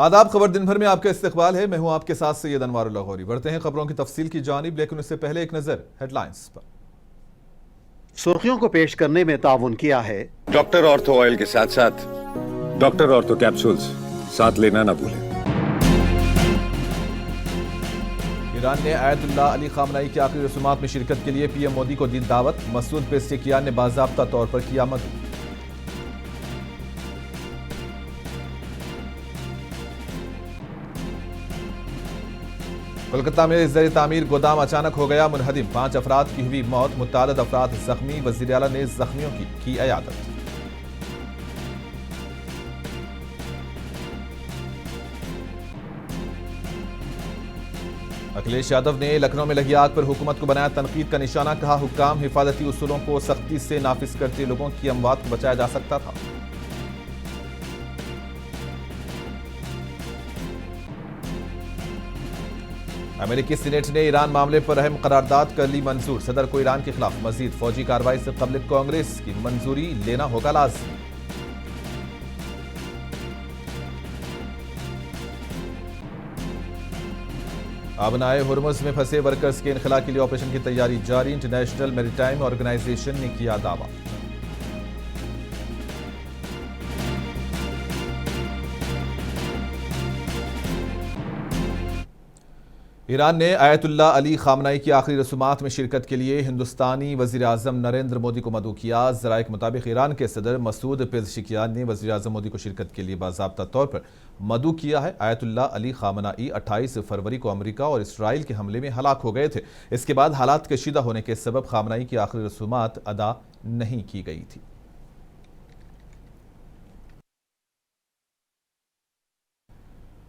आदाब। खबर दिन भर में आपका इस्तकबाल है। मैं हूं आपके साथ सैयद अनवारुल लाहौरी। बढ़ते हैं खबरों की तफसील की जानिब, लेकिन उससे पहले एक नजर हेडलाइंस पर। सुर्खियों को पेश करने में ताउन किया है डॉक्टर ऑर्थो ऑयल के साथ साथ डॉक्टर ऑर्थो कैप्सूल्स साथ लेना ना भूलें। ईरान ने आयतुल्ला अली खामनाई की आखिरी रसूमात में शिरकत के लिए पीएम मोदी को दी दावत। मसूद पेज़ेश्कियान ने बाज़ाब्ता तौर पर किया मदद। कोलकाता में ज़र तामीर गोदाम अचानक हो गया मुनहदिम। 5 अफराद की हुई मौत, मुतअद्दिद अफराद जख्मी। वज़ीर आला ने जख्मियों की इयादत। अखिलेश यादव ने लखनऊ में लगी आग पर हुकूमत को बनाया तनकीद का निशाना। कहा, हुक्काम हिफाजती उसूलों को सख्ती से नाफिज करते लोगों की अमवात को बचाया जा सकता था। अमेरिकी सीनेट ने ईरान मामले पर अहम करारदाद कर ली मंजूर। सदर को ईरान के खिलाफ मजीद फौजी कार्रवाई से कबल कांग्रेस की मंजूरी लेना होगा लाज़मी। आबनाए हुर्मुज़ में फंसे वर्कर्स के इनखला के लिए ऑपरेशन की तैयारी जारी। इंटरनेशनल मैरीटाइम ऑर्गेनाइजेशन ने किया दावा। ईरान ने आयतुल्ला अली खामनाई की आखिरी रसूमात में शिरकत के लिए हिंदुस्तानी वज़ीर आज़म नरेंद्र मोदी को मदऊ किया। ज़राए के मुताबिक ईरान के सदर मसूद पेज़ेश्कियान ने वज़ीर आज़म मोदी को शिरकत के लिए बाज़ाब्ता तौर पर मदऊ किया है। आयतुल्ला अली खामनाई 28 फरवरी को अमेरिका और इसराइल के हमले में हलाक हो गए थे। इसके बाद हालात कशीदा होने के सबब खामनाई की आखिरी रसूमात अदा नहीं की गई थी।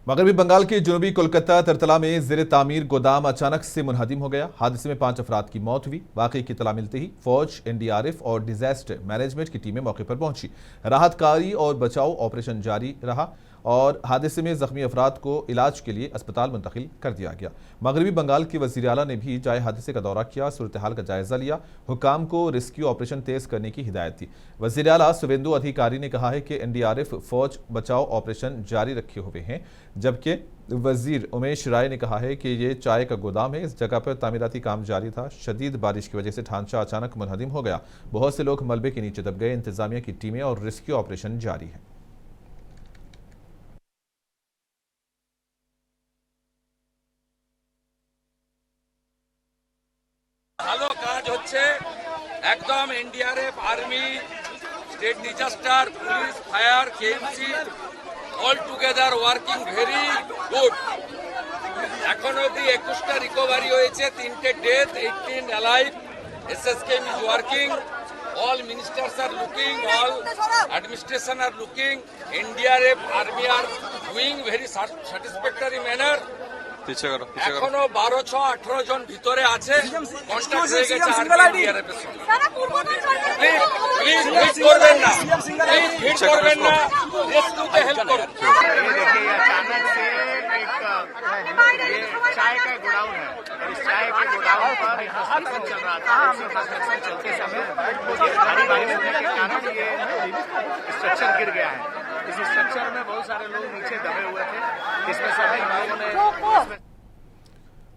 मगरबी बंगाल के जनूबी कोलकाता तरतला में ज़ेर तामीर गोदाम अचानक से मुनहदिम हो गया। हादसे में 5 अफराद की मौत हुई। वाक़े की इत्तला मिलते ही फौज, एनडीआरएफ और डिजास्टर मैनेजमेंट की टीमें मौके पर पहुंची। राहत कार्य और बचाव ऑपरेशन जारी रहा और हादसे में जख्मी अफराद को इलाज के लिए अस्पताल मुंतकिल कर दिया गया। मगरबी बंगाल के वज़ीर आला ने भी जाए हादसे का दौरा किया, सूरत हाल का जायजा लिया। हुकाम को रेस्क्यू ऑपरेशन तेज करने की हिदायत दी। वज़ीर आला शुवेंदु अधिकारी ने कहा है कि एनडीआरएफ फौज बचाव ऑपरेशन जारी रखे हुए हैं, जबकि वजीर उमेश राय ने कहा है कि ये चाय का गोदाम है, इस जगह पर तामीराती काम जारी था। शदीद बारिश की वजह से ढांचा अचानक मुनहदिम हो गया। बहुत से लोग मलबे के नीचे दब गए। इंतजामिया की टीमें और रेस्क्यू ऑपरेशन जारी है। ভালো কাজ হচ্ছে একদম। NDRF, army, state disaster, police, fire, KMC all together working very good. এখন অবধি 21টা রিকভারি হয়েছে, 3টে death, 18 alive. SSKM is working, all ministers are looking, all administration are looking. NDRF, army are doing very satisfactory manner. এখনো 1218 জন ভিতরে আছে। Contact হয়ে গেছে RPF এর সঙ্গে। প্লিজ করবেন না, প্লিজ করবেন না, রেস্কিউতে হেল্প করুন। ये देखिए अचानक से एक ये चाय का गोडाउन है। इस चाय के गोडाउन पर कंस्ट्रक्शन चल रहा था। कंस्ट्रक्शन चलते समय भारी बारिश होने के कारण ये स्ट्रक्चर गिर गया है। इस स्ट्रक्चर में बहुत सारे लोग नीचे दबे हुए थे, जिसमें से हम लोगों ने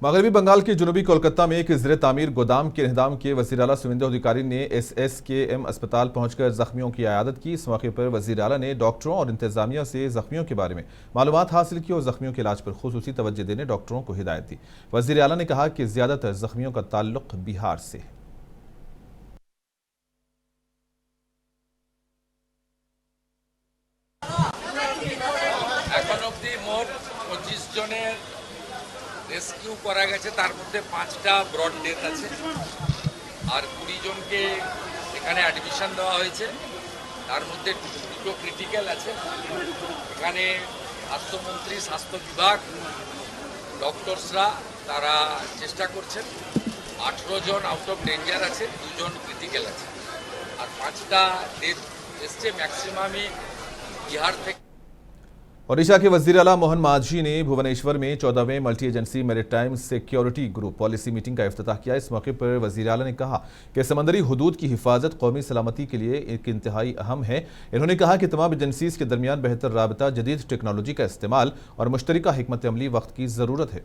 मगरबी बंगाल के जनूबी कोलकाता में एक ज़ेर तामीर गोदाम के इंहदाम के वज़ीर आला शुवेंदु अधिकारी ने एसएसकेएम अस्पताल पहुंचकर जख्मियों की इयादत की। इस मौके पर वज़ीर आला ने डॉक्टरों और इंतजामिया से जख्मियों के बारे में मालूमात हासिल की और जख्मियों के इलाज पर खुसूसी तवज्जो देने डॉक्टरों को हिदायत दी। वज़ीर आला ने कहा कि ज़्यादातर जख्मियों का ताल्लुक बिहार से है। এখন অবধি মোট 25 জনের রেস্কিউ করা গেছে, তার মধ্যে 5টা ব্রড ডেথ আছে আর 20 জনকে এখানে অ্যাডমিশন দেওয়া হয়েছে। তার মধ্যে 2টো ক্রিটিক্যাল আছে। এখানে স্বাস্থ্যমন্ত্রী, স্বাস্থ্য বিভাগ, ডক্টরসরা তারা চেষ্টা করছেন। 18 জন আউট অফ ডেঞ্জার আছে, 2 জন ক্রিটিক্যাল আছে আর 5টা ডেথ এসছে। ম্যাক্সিমামই বিহার থেকে। ओडिशा के वजीर आला मोहन मांझी ने भुवनेश्वर में 14वें multi agency maritime security group policy meeting का इफ्तिताह किया। इस मौके पर वजीर आला ने कहा कि समंदरी हुदूद की हिफाजत कौमी सलामती के लिए एक इंतहाई अहम है। इन्होंने कहा कि तमाम एजेंसीज के दरमियान बेहतर राबता, जदीद टेक्नोलॉजी का इस्तेमाल और मुश्तरका हिकमत अमली वक्त की ज़रूरत है।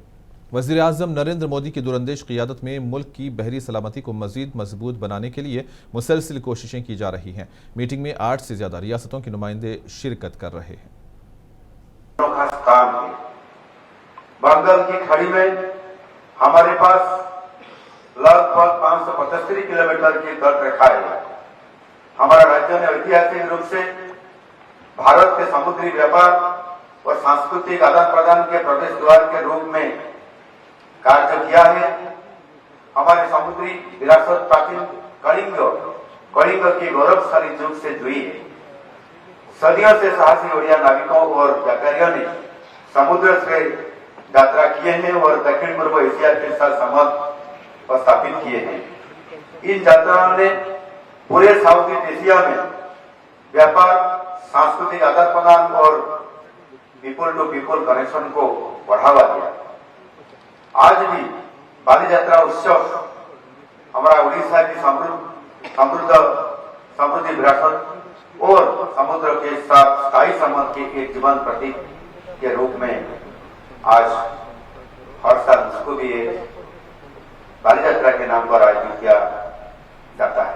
वज़ीर आज़म नरेंद्र मोदी की दूरंदेश क़ियादत में मुल्क की बहरी सलामती को मज़ीद मजबूत बनाने के लिए मुसलसिल कोशिशें की जा रही हैं। मीटिंग में 8 से ज़्यादा रियासतों के नुमाइंदे शिरकत कर रहे हैं। स्थान है बंगाल की खाड़ी में हमारे पास लगभग 575 किलोमीटर की तट रेखा है। हमारा राज्य ने ऐतिहासिक रूप से भारत के समुद्री व्यापार और सांस्कृतिक आदान प्रदान के प्रवेश द्वार के रूप में कार्य किया है। हमारी समुद्री विरासत प्राचीन कलिंग की गौरवशाली युग से जुड़ी है। सदियों से साहसी ओडिया नाविकों और व्यापारियों ने समुद्र से यात्रा किए हैं और दक्षिण पूर्व एशिया के साथ संबंध स्थापित किए हैं। इन यात्राओं ने पूरे साउथ ईस्ट एशिया में व्यापार, सांस्कृतिक आदान प्रदान और पीपल टू पीपल कनेक्शन को बढ़ावा दिया। आज भी बाली यात्रा उत्सव हमारा उड़ीसा की समृद्धि विरासत और समुद्र के साथ स्थायी संबंध के एक जीवन प्रतीक के रूप में आज हर साल इसको भी बाली यात्रा के नाम पर आयोजित किया जाता है।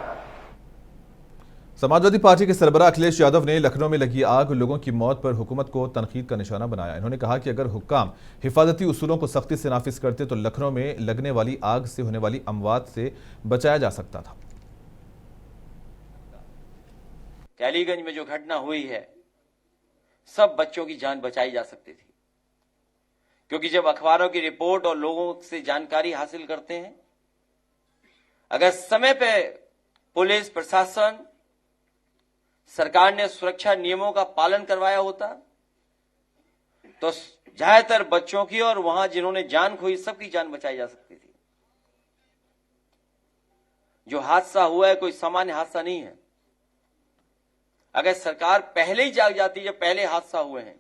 समाजवादी पार्टी के सरबराह अखिलेश यादव ने लखनऊ में लगी आग लोगों की मौत पर हुकूमत को तनकीद का निशाना बनाया। इन्होंने कहा कि अगर हुक्काम हिफाजती उसूलों को सख्ती से नाफिज करते तो लखनऊ में लगने वाली आग से होने वाली अमवात से बचाया जा सकता था। टैलीगंज में जो घटना हुई है, सब बच्चों की जान बचाई जा सकती थी, क्योंकि जब अखबारों की रिपोर्ट और लोगों से जानकारी हासिल करते हैं, अगर समय पे पुलिस प्रशासन सरकार ने सुरक्षा नियमों का पालन करवाया होता तो ज्यादातर बच्चों की और वहां जिन्होंने जान खोई सबकी जान बचाई जा सकती थी। जो हादसा हुआ है कोई सामान्य हादसा नहीं है। अगर सरकार पहले ही जाग जाती, जब पहले हादसा हुए हैं,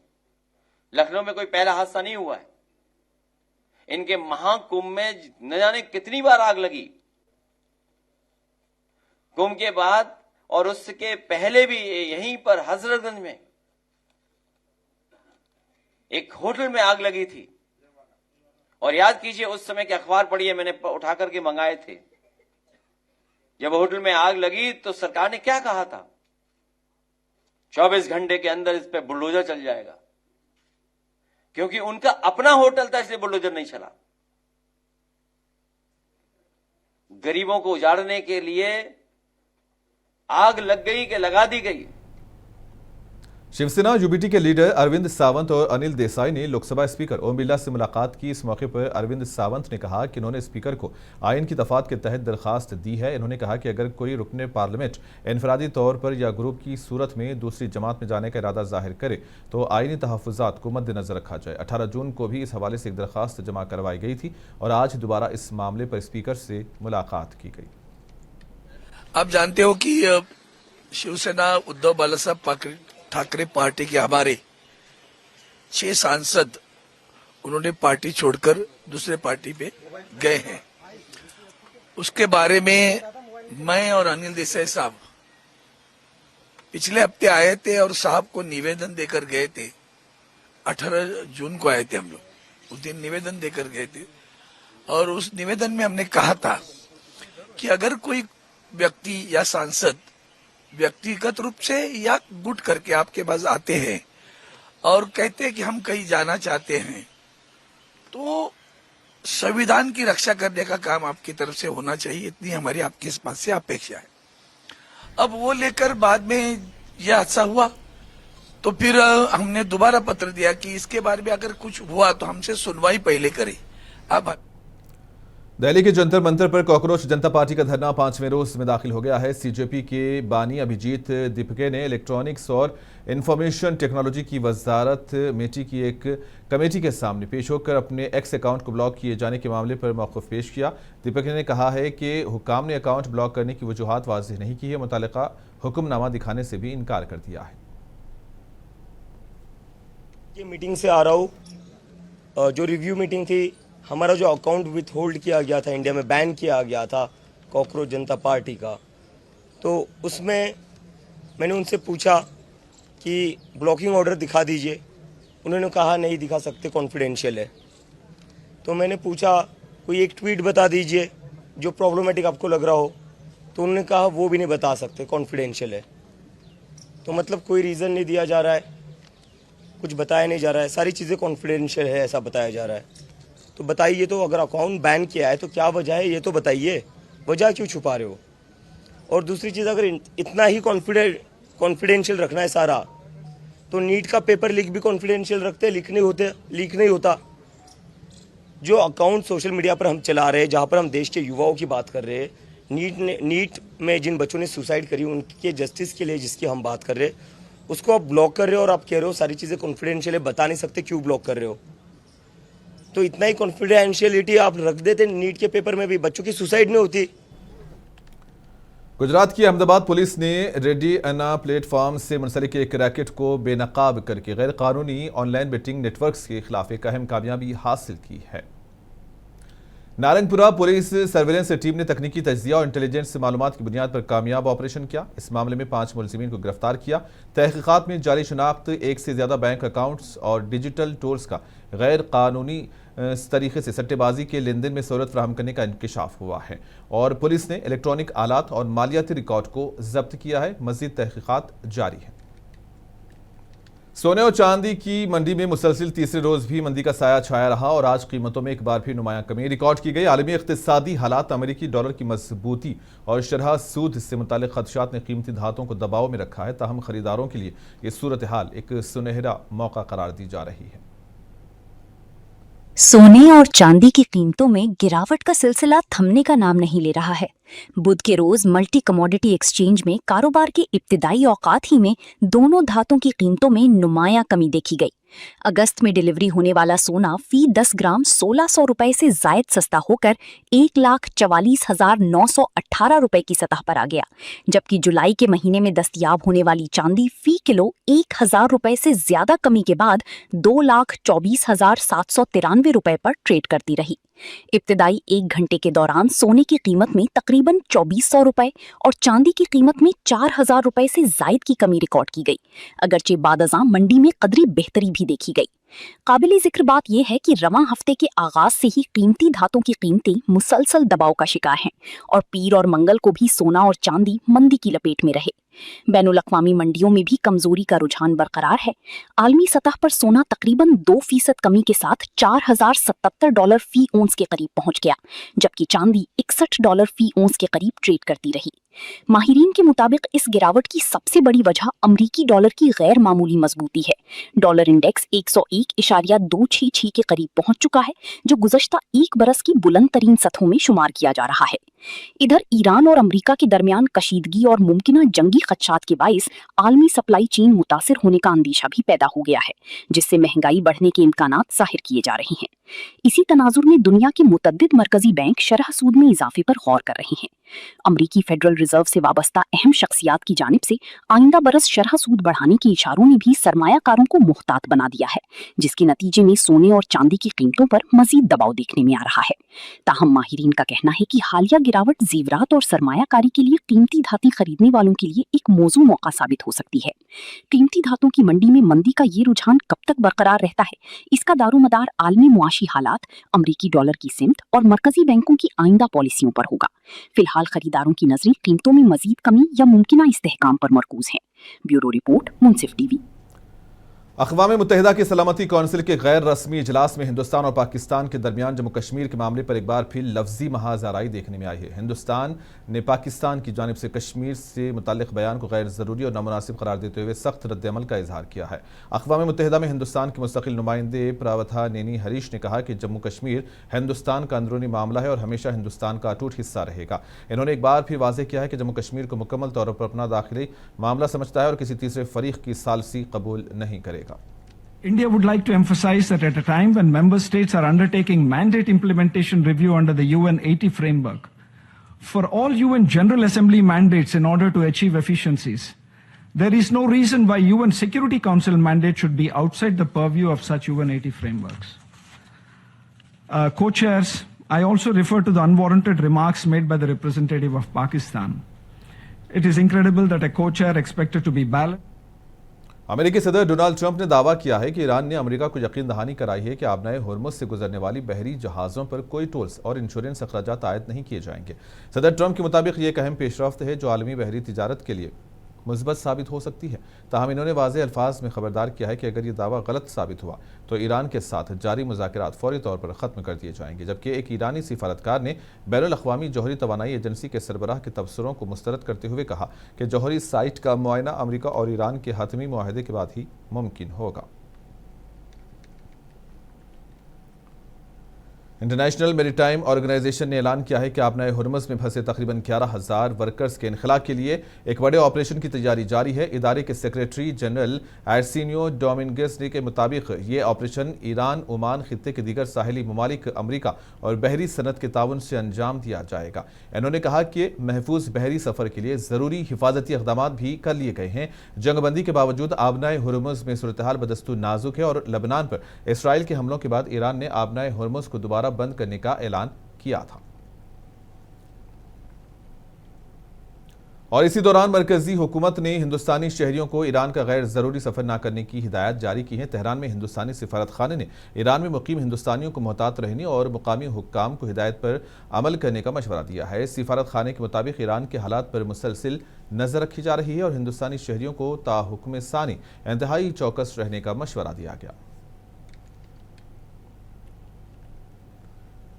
लखनऊ में कोई पहला हादसा नहीं हुआ है। इनके महाकुंभ में न जाने कितनी बार आग लगी, कुंभ के बाद और उसके पहले भी यहीं पर हजरतगंज में एक होटल में आग लगी थी। और याद कीजिए उस समय के अखबार पढ़िए, मैंने उठा करके मंगाए थे। जब होटल में आग लगी तो सरकार ने क्या कहा था, 24 घंटे के अंदर इस पे बुलडोजर चल जाएगा, क्योंकि उनका अपना होटल था इसलिए बुलडोजर नहीं चला। गरीबों को उजाड़ने के लिए आग लग गई कि लगा दी गई। शिवसेना यूबीटी के लीडर अरविंद सावंत और अनिल देसाई ने लोकसभा स्पीकर ओम बिरला से मुलाकात की। इस मौके पर अरविंद सावंत ने कहा कि उन्होंने स्पीकर को आइन की दफात के तहत दरखास्त दी है। इन्होंने कहा कि अगर कोई रुकने पार्लियामेंट इनफरादी तौर पर या ग्रुप की सूरत में दूसरी जमात में जाने का इरादा जाहिर करे तो आइनी तहफ़्फ़ुज़ात को मद्देनजर रखा जाए। 18 जून को भी इस हवाले से एक दरखास्त जमा करवाई गई थी और आज दोबारा इस मामले पर स्पीकर से मुलाकात की गई। आप जानते हो कि शिवसेना उद्धव बालासाहेब ठाकरे पार्टी के हमारे 6 सांसद उन्होंने पार्टी छोड़कर दूसरे पार्टी पे गए हैं। उसके बारे में मैं और अनिल देसाई साहब पिछले हफ्ते आए थे और साहब को निवेदन देकर गए थे। 18 जून को आए थे हम लोग, उस दिन निवेदन देकर गए थे और उस निवेदन में हमने कहा था कि अगर कोई व्यक्ति या सांसद व्यक्तिगत रूप से या गुट करके आपके पास आते हैं और कहते हैं कि हम कहीं जाना चाहते हैं, तो संविधान की रक्षा करने का काम आपकी तरफ से होना चाहिए, इतनी हमारी आपके पास से अपेक्षा है। अब वो लेकर बाद में यह हादसा हुआ तो फिर हमने दोबारा पत्र दिया कि इसके बारे में अगर कुछ हुआ तो हमसे सुनवाई पहले करें। अब दिल्ली के जंतर मंतर पर कॉकरोच जनता पार्टी का धरना 5वें रोज में दाखिल हो गया है। सीजेपी के बानी अभिजीत दीपके ने इलेक्ट्रॉनिक्स और इंफॉर्मेशन टेक्नोलॉजी की वजारत मेटी की एक कमेटी के सामने पेश होकर अपने एक्स अकाउंट को ब्लॉक किए जाने के मामले पर मौक़िफ़ पेश किया। दीपके ने कहा है कि हुक्काम ने अकाउंट ब्लॉक करने की वजूहात वाज़ेह नहीं की है, मुतल्लिका हुक्मनामा दिखाने से भी इनकार कर दिया है। ये मीटिंग से आ रहा हूँ। जो रिव्यू मीटिंग थी, हमारा जो अकाउंट विथ होल्ड किया गया था, इंडिया में बैन किया गया था कॉकरोच जनता पार्टी का, तो उसमें मैंने उनसे पूछा कि ब्लॉकिंग ऑर्डर दिखा दीजिए। उन्होंने कहा नहीं दिखा सकते, कॉन्फिडेंशियल है। तो मैंने पूछा कोई एक ट्वीट बता दीजिए जो प्रॉब्लमेटिक आपको लग रहा हो, तो उन्होंने कहा वो भी नहीं बता सकते, कॉन्फिडेंशियल है। तो मतलब कोई रीज़न नहीं दिया जा रहा है, कुछ बताया नहीं जा रहा है, सारी चीज़ें कॉन्फिडेंशियल है ऐसा बताया जा रहा है। तो बताइए, तो अगर अकाउंट बैन किया है तो क्या वजह है, ये तो बताइए, वजह क्यों छुपा रहे हो। और दूसरी चीज़, अगर इतना ही कॉन्फिडेंशियल रखना है सारा, तो नीट का पेपर लीक भी कॉन्फिडेंशियल रखते, लीक नहीं होता। जो अकाउंट सोशल मीडिया पर हम चला रहे हैं, जहाँ पर हम देश के युवाओं की बात कर रहे हैं, नीट में जिन बच्चों ने सुसाइड करी उनके जस्टिस के लिए जिसकी हम बात कर रहे हैं, उसको आप ब्लॉक कर रहे हो और आप कह रहे हो सारी चीज़ें कॉन्फिडेंशियल है, बता नहीं सकते, क्यों ब्लॉक कर रहे हो। तो इतना ही कॉन्फिडेंशियलिटी आप रख देते नीट के पेपर में भी, बच्चों की सुसाइड नहीं होती। गुजरात की अहमदाबाद पुलिस ने रेडी अन्ना प्लेटफॉर्म से मुंसलिक एक रैकेट को बेनकाब करके गैर कानूनी ऑनलाइन बेटिंग नेटवर्क्स के खिलाफ एक अहम कामयाबी हासिल की है। नारायणपुरा पुलिस सर्वेलेंस टीम ने तकनीकी तज्जिया और इंटेलिजेंस मालूमात की बुनियाद पर कामयाब ऑपरेशन किया। इस मामले में 5 मुलजिमीन को गिरफ्तार किया। तहकीकात में जारी शनाख्त 1 से ज्यादा बैंक अकाउंट्स और डिजिटल टूल्स का गैर कानूनी तरीके से सट्टेबाजी के लेन देन में सहूलत फराहम करने का इंकशाफ हुआ है और पुलिस ने इलेक्ट्रॉनिक आलात और मालियाती रिकॉर्ड को जब्त किया है। मजीद तहकीकात जारी है। सोने और चांदी की मंडी में मुसलसिल तीसरे रोज भी मंदी का साया छाया रहा और आज कीमतों में एक बार फिर नुमायां कमी रिकॉर्ड की गई। आलमी इक्तिसादी हालात, अमेरिकी डॉलर की मजबूती और शरह सूद से मुतालिक खदशात ने कीमती धातों को दबाव में रखा है। ताहम खरीदारों के लिए ये सूरत हाल एक सुनहरा मौका करार दी जा रही है। सोने और चांदी की कीमतों में गिरावट का सिलसिला थमने का नाम नहीं ले रहा है। बुध के रोज मल्टी कमोडिटी एक्सचेंज में कारोबार के इब्तिदाई औकात ही में दोनों धातों की कीमतों में नुमायां कमी देखी गई। अगस्त में डिलीवरी होने वाला सोना फी 10 ग्राम 1600 रुपए से जायद सस्ता होकर 1,44,918 रुपए की सतह पर आ गया, जबकि जुलाई के महीने में दस्तयाब होने वाली चांदी फी किलो 1000 रुपए से ज्यादा कमी के बाद 2,24,793 रुपए पर ट्रेड करती रही। इब्तिदाई 1 घंटे के दौरान सोने की कीमत में तकरीबन 2400 रुपए और चांदी की कीमत में 4000 रुपए से जायद की कमी रिकॉर्ड की गई। अगरचे बादअज़ां मंडी में कदरी बेहतरी भी देखी गई। काबिले जिक्र बात यह है कि रवां हफ्ते के आगाज से ही कीमती धातों की कीमतें मुसलसल दबाव का शिकार हैं और पीर और मंगल को भी सोना और चांदी मंदी की लपेट में रहे। बैनुल अक़वामी मंडियों में भी कमजोरी का रुझान बरकरार है। आलमी सतह पर सोना तकरीबन 2% कमी के साथ $4077 फी ओंस के करीब पहुंच गया, जबकि चांदी $61 फी ओंस के करीब ट्रेड करती रही। माहिरीन के मुताबिक इस गिरावट की सबसे बड़ी वजह अमरीकी डॉलर की गैर मामूली मजबूती है। डॉलर इंडेक्स 101.266 के करीब पहुंच चुका है, जो गुज़श्ता 1 बरस की बुलंद तरीन सतहों में शुमार किया जा रहा है। इधर ईरान और अमरीका के दरमियान कशीदगी और मुमकिना जंगी खदशात के बाइस आलमी सप्लाई चेन मुतासिर होने का अंदेशा भी पैदा हो गया है, जिससे महंगाई बढ़ने के इम्कानात जाहिर किए जा रहे हैं। इसी तनाजुर में दुनिया के मुतद्दिद मरकजी बैंक शरह सूद में इजाफे पर गौर कर रहे हैं। अमरीकी फेडरल रिजर्व से वाबस्ता अहम शख्सियात की जानिब से आइंदा बरस शरह सूद बढ़ाने के इशारों ने भी सरमायाकारों को मुहतात बना दिया है, जिसके नतीजे में सोने और चांदी की कीमतों पर मजीद दबाव देखने में आ रहा है। ताहम माहिरीन का कहना है कि हालिया गिरावट जेवरात और सरमायाकारी के लिए कीमती धातें खरीदने वालों के लिए एक मौजू मौका साबित हो सकती है। कीमती धातों की मंडी में मंदी का ये रुझान कब तक बरकरार रहता है, इसका दारोमदार आलमी मुआशी हालात, अमरीकी डॉलर की सिमत और मरकजी बैंकों की आइंदा पॉलिसियों पर होगा। फिलहाल खरीदारों की नजरें कीमतों में मजीद कमी या मुमकिना इस्तेहकाम पर मरकूज हैं। ब्यूरो रिपोर्ट, मुंसिफ टीवी। अक़वाम मुत्तहिदा की सलामती कौंसिल के गैर रस्मी इजलास में हिंदुस्तान और पाकिस्तान के दरमियान जम्मू कश्मीर के मामले पर एक बार फिर लफ्जी महाज़ाराई देखने में आई है। हिंदुस्तान ने पाकिस्तान की जानिब से कश्मीर से मुताल्लिक़ बयान को गैर ज़रूरी और नामुनासिब करार देते हुए सख्त रद्द-ए-अमल का इजहार किया है। अक़वाम मुत्तहिदा में हिंदुस्तान के मुस्तकिल नुमाइंदे प्रावथा नेनी हरीश ने कहा कि जम्मू कश्मीर हिंदुस्तान का अंदरूनी मामला है और हमेशा हिंदुस्तान का अटूट हिस्सा रहेगा। इन्होंने एक बार फिर वाज़ेह किया है कि जम्मू कश्मीर को मुकम्मल तौर पर अपना दाखिली मामला समझता है और किसी तीसरे फरीक की सालसी कबूल नहीं करेगा। India would like to emphasize that at a time when member states are undertaking mandate implementation review under the UN 80 framework, for all UN General Assembly mandates in order to achieve efficiencies, There is no reason why UN Security Council mandate should be outside the purview of such UN80 frameworks. Co-chairs, I also refer to the unwarranted remarks made by the representative of Pakistan. It is incredible that a co-chair expected to be balanced. अमेरिकी सदर Donald Trump ने दावा किया है कि Iran ने America को यकीन दहानी कराई है कि आबनाए हुर्मुज से गुजरने वाली बहरी जहाज़ों पर कोई टोल्स और इंश्योरेंस अखराजात आयद नहीं किए जाएंगे। सदर ट्रंप के मुताबिक ये एक अहम पेशरफ्त है जो आलमी बहरी तिजारत के लिए मुस्बत साबित हो सकती है। ताहम इन्होंने वाज़ेह अल्फाज में खबरदार किया है कि अगर ये दावा गलत साबित हुआ तो ईरान के साथ जारी मुज़ाकरात फौरी तौर पर ख़त्म कर दिए जाएंगे। जबकि एक ईरानी सिफारतकार ने बैनुल अक़वामी जौहरी तवानाई एजेंसी के सरबराह के तबसरों को मुस्तरद करते हुए कहा कि जौहरी साइट का मुआयना अमेरिका और ईरान के हतमी मुआहदे के बाद ही मुमकिन होगा। इंटरनेशनल मैरीटाइम ऑर्गेनाइजेशन ने ऐलान किया है कि आबनाए हुर्मुज में फंसे तकरीबन 11,000 वर्कर्स के इनखला के लिए एक बड़े ऑपरेशन की तैयारी जारी है। इदारे के सेक्रेटरी जनरल आर्सेनियो डोमिंगेस के मुताबिक ये ऑपरेशन ईरान, ओमान, खित्ते के दीगर साहिली ममालिक, अमरीका और बहरी सनत के ताउन से अंजाम दिया जाएगा। इन्होंने कहा कि महफूज बहरी सफ़र के लिए ज़रूरी हिफाजती इक़दाम भी कर लिए गए हैं। जंगबंदी के बावजूद आबनाए हुर्मुज में सूरत-ए-हाल बदस्तूर नाजुक है और लबनान पर इसराइल के हमलों के बाद ईरान ने आबनाए हुर्मुज को दोबारा बंद करने का ऐलान किया था। और इसी दौरान मरकजी हुकूमत ने हिंदुस्तानी शहरियों को ईरान का गैर जरूरी सफर न करने की हिदायत जारी की है। तेहरान में हिंदुस्तानी सिफारत खाने ने ईरान में मुकीम हिंदुस्तानियों को मोहतात रहने और मुकामी हुक्काम को हिदायत पर अमल करने का मशवरा दिया है। सिफारत खाने के मुताबिक ईरान के हालात पर मुसलसिल नजर रखी जा रही है और हिंदुस्तानी शहरियों को ताहुक्म सानी इंतहाई चौकस रहने का मशवरा दिया गया।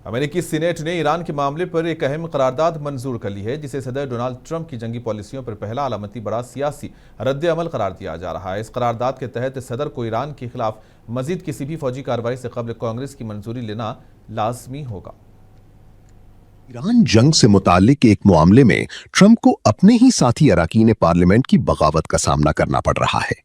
अमेरिकी सीनेट ने ईरान के मामले पर एक अहम करारदाद मंजूर कर ली है, जिसे सदर डोनाल्ड ट्रंप की जंगी पॉलिसियों पर पहला अलामती बड़ा सियासी रद्द अमल करार दिया जा रहा है। इस करारदाद के तहत सदर को ईरान के खिलाफ मजीद किसी भी फौजी कार्रवाई से कबल कांग्रेस की मंजूरी लेना लाजमी होगा। ईरान जंग से मुतालिक एक मामले में ट्रंप को अपने ही साथी अरकान पार्लियामेंट की बगावत का सामना करना पड़ रहा है।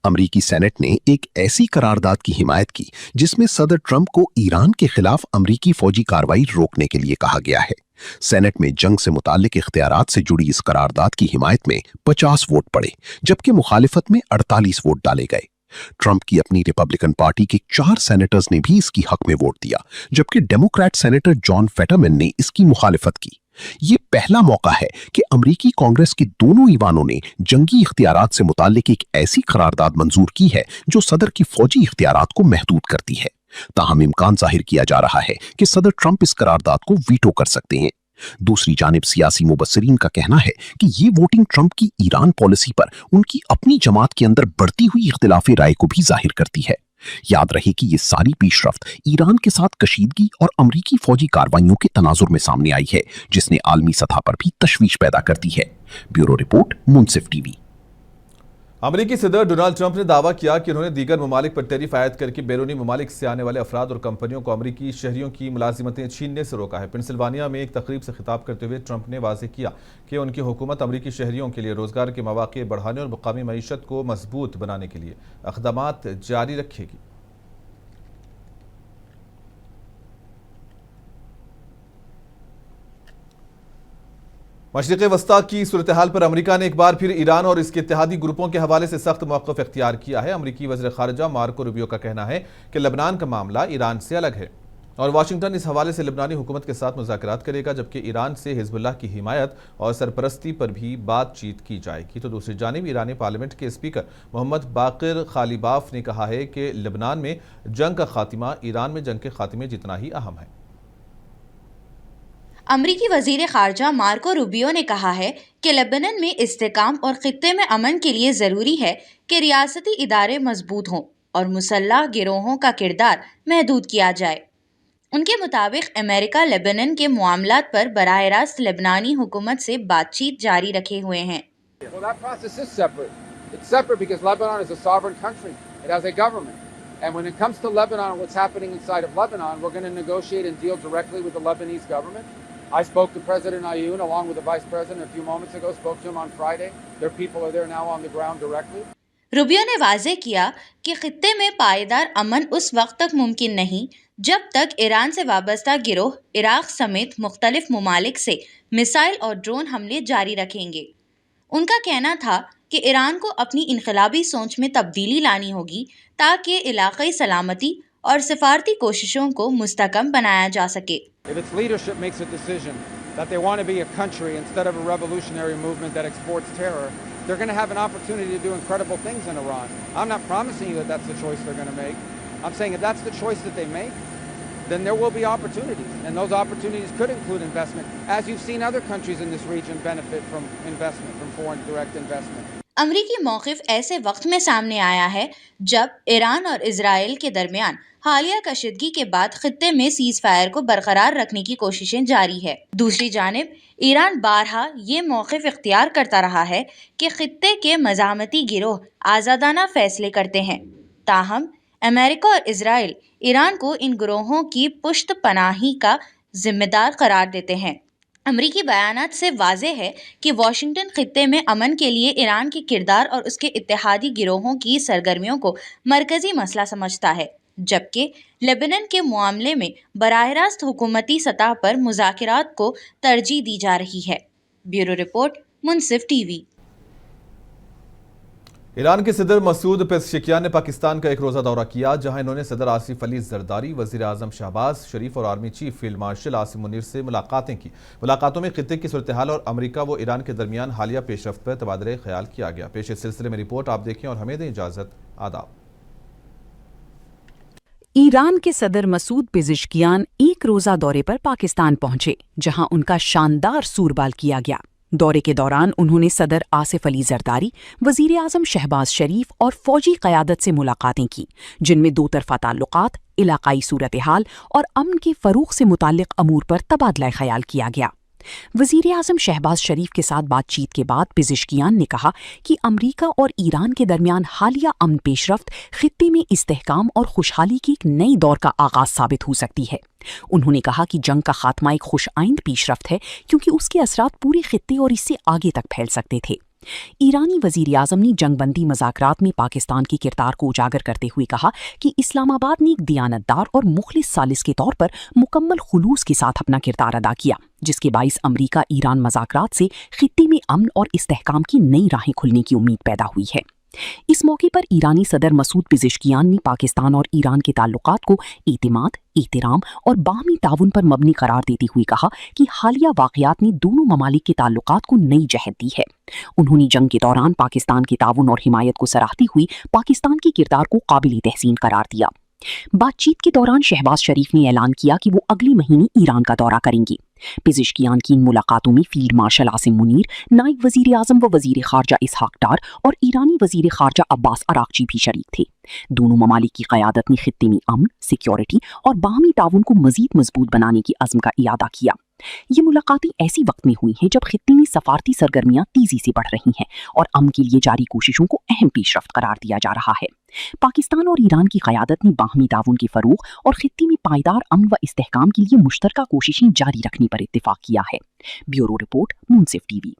अमरीकी सेनेट ने एक ऐसी करारदाद की हिमायत की जिसमें सदर ट्रंप को ईरान के खिलाफ अमरीकी फौजी कार्रवाई रोकने के लिए कहा गया है। सेनेट में जंग से मुतालिक इख्तियारात से जुड़ी इस करारदाद की हिमायत में 50 वोट पड़े, जबकि मुखालिफत में 48 वोट डाले गए। ट्रंप की अपनी रिपब्लिकन पार्टी के 4 सेनेटर्स ने भी इसकी हक में वोट दिया, जबकि डेमोक्रेट सेनेटर जॉन फेटरमैन ने इसकी मुखालिफत की। ये पहला मौका है कि अमरीकी कांग्रेस के दोनों ईवानों ने जंगी इख्तियारात से मुताल्लिक एक ऐसी करारदाद मंजूर की है जो सदर की फौजी इख्तियारात को महदूद करती है। ताहम इम्कान जाहिर किया जा रहा है कि सदर ट्रंप इस करारदाद को वीटो कर सकते हैं। दूसरी जानिब सियासी मुबस्सिरीन का कहना है कि ये वोटिंग ट्रंप की ईरान पॉलिसी पर उनकी अपनी जमात के अंदर बढ़ती हुई इख्तिलाफी राय को भी जाहिर करती है। याद रहे कि ये सारी पेशरफ्त ईरान के साथ कशीदगी और अमरीकी फौजी कार्रवाइयों के तनाजुर में सामने आई है, जिसने आलमी सतह पर भी तशवीश पैदा कर दी है। ब्यूरो रिपोर्ट, मुंसिफ टीवी। अमेरिकी सदर डोनाल्ड ट्रंप ने दावा किया कि उन्होंने दीगर ममालिक पर टैरिफ आयद करके बैरूनी ममालिक से आने वाले अफराद और कंपनियों को अमरीकी शहरियों की मुलाजिमतें छीनने से रोका है। पेंसिल्वानिया में एक तकरीब से खिताब करते हुए ट्रंप ने वाज़ेह किया कि उनकी हुकूमत अमरीकी शहरियों के लिए रोजगार के मौके बढ़ाने और मुकामी मईशत को मजबूत बनाने के लिए इक़दामात जारी रखेगी। मशरिक़ वस्ता की सूरत हाल पर अमरीका ने एक बार फिर ईरान और इसके इत्तेहादी ग्रुपों के हवाले से सख्त मौक़िफ़ इख्तियार किया है। अमरीकी वज़ीर ख़ारिजा मार्को रूबियो का कहना है कि लबनान का मामला ईरान से अलग है और वाशिंगटन इस हवाले से लबनानी हुकूमत के साथ मुज़ाकरात करेगा, जबकि ईरान से हिज़्बुल्लाह की हिमायत और सरपरस्ती पर भी बातचीत की जाएगी। तो दूसरी जानिब ईरानी पार्लियामेंट के स्पीकर मोहम्मद बाक़िर खालिबाफ ने कहा है कि लबनान में जंग का खात्मा ईरान में जंग के खात्मे जितना ही अहम है। अमरीकी वजीर खारजा मार्को रूबियो ने कहा है कि लेबनान में इस्तेकाम और खित्ते में अमन के लिए ज़रूरी है कि रियासती इदारे मजबूत हों और मुसल्लह गिरोहों का किरदार महदूद किया जाए। उनके मुताबिक अमेरिका लेबनान के मामलात पर बराह रास्त लेबनानी हुकूमत से बातचीत जारी रखे हुए हैं। And when it comes to Lebanon and what's happening inside of Lebanon, we're going to negotiate and deal directly with the Lebanese government. I spoke to President Ayoun along with the Vice President a few moments ago, spoke to him on Friday. Their people are there now on the ground directly. Rubio ने वाज़ेह किया कि खित्ते में पायदार अमन उस वक्त तक मुमकिन नहीं जब तक ईरान से वाबस्ता गिरोह इराक समेत मुख्तलिफ ममालिक से मिसाइल और ड्रोन हमले जारी रखेंगे। उनका कहना था कि ईरान को अपनी इनकलाबी सोच में तब्दीली लानी होगी ताकि इलाक़ाई सलामती और सिफारती कोशिशों को मुस्तहकम बनाया जा सके। If its leadership makes a decision that they want to be a country instead of a revolutionary movement that exports terror, they're going to have an opportunity to do incredible things in Iran. I'm not promising you that that's the choice they're going to make. I'm saying if that's the choice that they make, then there will be opportunities, and those opportunities could include investment, as you've seen other countries in this region benefit from investment, from foreign direct investment. अमरीकी मौक़िफ़ ऐसे वक्त में सामने आया है जब Iran और Israel के दरमियान हालिया कशीदगी के बाद खित्ते में सीज़ फायर को बरकरार रखने की कोशिशें जारी है। दूसरी जानिब ईरान बारहा ये मौक़िफ़ इख्तियार करता रहा है कि खित्ते के मज़ामती गिरोह आज़ादाना फ़ैसले करते हैं। ताहम अमेरिका और इजराइल ईरान को इन गिरोहों की पुश्त पनाही का जिम्मेदार करार देते हैं। अमरीकी बयानात से वाज़ेह है कि वाशिंगटन खित्ते में अमन के लिए ईरान के किरदार और उसके इत्तेहादी गिरोहों की सरगर्मियों को मरकज़ी मसला समझता है, जबकि लेबनान के मामले में बराह रास्त हुकूमती सतह पर मुज़ाकरात को तरजीह दी जा रही है। ब्यूरो रिपोर्ट, मुनसिफ टीवी। ईरान के सदर मसूद पेज़ेश्कियान ने पाकिस्तान का एक रोज़ा दौरा किया, जहां इन्होंने सदर आसिफ अली जरदारी, वज़ीर आज़म शहबाज शरीफ और army chief field marshal Asim Munir से मुलाकातें की। मुलाकातों में खित्ते की सूरत हाल और अमरीका व ईरान के दरमियान हालिया पेशरफ्त पर तबादला ख्याल किया गया। पेश इस सिलसिले में रिपोर्ट आप देखें और हमें दें इजाज़त। आदाब। ईरान के सदर मसूद पेज़ेश्कियान एक रोज़ा दौरे पर पाकिस्तान पहुंचे, जहां उनका शानदार सूरबाल किया गया। दौरे के दौरान उन्होंने सदर आसिफ अली जरदारी, वज़ीर आज़म शहबाज शरीफ और फौजी क़यादत से मुलाकातें की, जिनमें दो तरफ़ा ताल्लुक़ात, इलाक़ाई सूरत हाल और अमन के फ़रोग़ से मुताल्लिक़ अमूर पर तबादला ख़याल किया गया। वज़ीर आज़म शहबाज शरीफ के साथ बातचीत के बाद पेज़ेश्कियान ने कहा कि अमरीका और ईरान के दरमियान हालिया अमन पेशरफ्त खित्ते में इस्तेहकाम और खुशहाली की एक नई दौर का आगाज़ साबित हो सकती है। उन्होंने कहा कि जंग का खात्मा एक खुश आइंद पेशरफ्त है, क्योंकि उसके असरात पूरे खित्ते और इससे आगे तक फैल सकते थे। ईरानी वज़ीर आज़म ने जंगबंदी मज़ाकरात में पाकिस्तान के किरदार को उजागर करते हुए कहा कि इस्लामाबाद ने एक दियानतदार और मुखलिस सालिस के तौर पर मुकम्मल खुलूस के साथ अपना किरदार अदा किया, जिसके बाइस अमरीका ईरान मज़ाकरात से खित्ते में अमन और इस्तेहकाम की नई राहें खुलने की उम्मीद पैदा हुई है। इस मौके पर ईरानी सदर मसूद पेज़ेश्कियान ने पाकिस्तान और ईरान के ताल्लुकात को एतिमाद, एहतराम और बाहमी ताउन पर मबनी करार देते हुए कहा कि हालिया वाक़यात ने दोनों ममालिक के ताल्लुकात को नई जहत दी है। उन्होंने जंग के दौरान पाकिस्तान के ताउन और हिमायत को सराहती हुई पाकिस्तान के किरदार को काबिल तहसीन करार दिया। बातचीत के दौरान शहबाज शरीफ ने ऐलान किया कि वो अगले महीने ईरान का दौरा करेंगे। पेज़ेश्कियान की इन मुलाकातों में फील्ड मार्शल आसिम मुनीर, नायब वज़ीर आज़म व वज़ीर ख़ारजा इसहाक डार और ईरानी वज़ीर ख़ारजा अब्बास अराक़ची भी शरीक थे। दोनों ममालिक की क़यादत ने खित्ते में अमन, सिक्योरिटी और बाहमी ताउन को मज़ीद मजबूत बनाने की अज़्म का इयादा किया। ये मुलाकातें ऐसी वक्त में हुई हैं जब खित्ते में सफारती सरगर्मियां तेजी से बढ़ रही हैं और अमन के लिए जारी कोशिशों को अहम पेशरफ्त करार दिया जा रहा है। पाकिस्तान और ईरान की क़यादत ने बाहमी ताउन के फ़रोग़ और खित्ते में पायदार अमन व इस्तेहकाम के लिए मुश्तरका कोशिशें जारी रखने पर इत्तिफ़ाक़ किया है। ब्यूरो रिपोर्ट, मुनसिफ टीवी।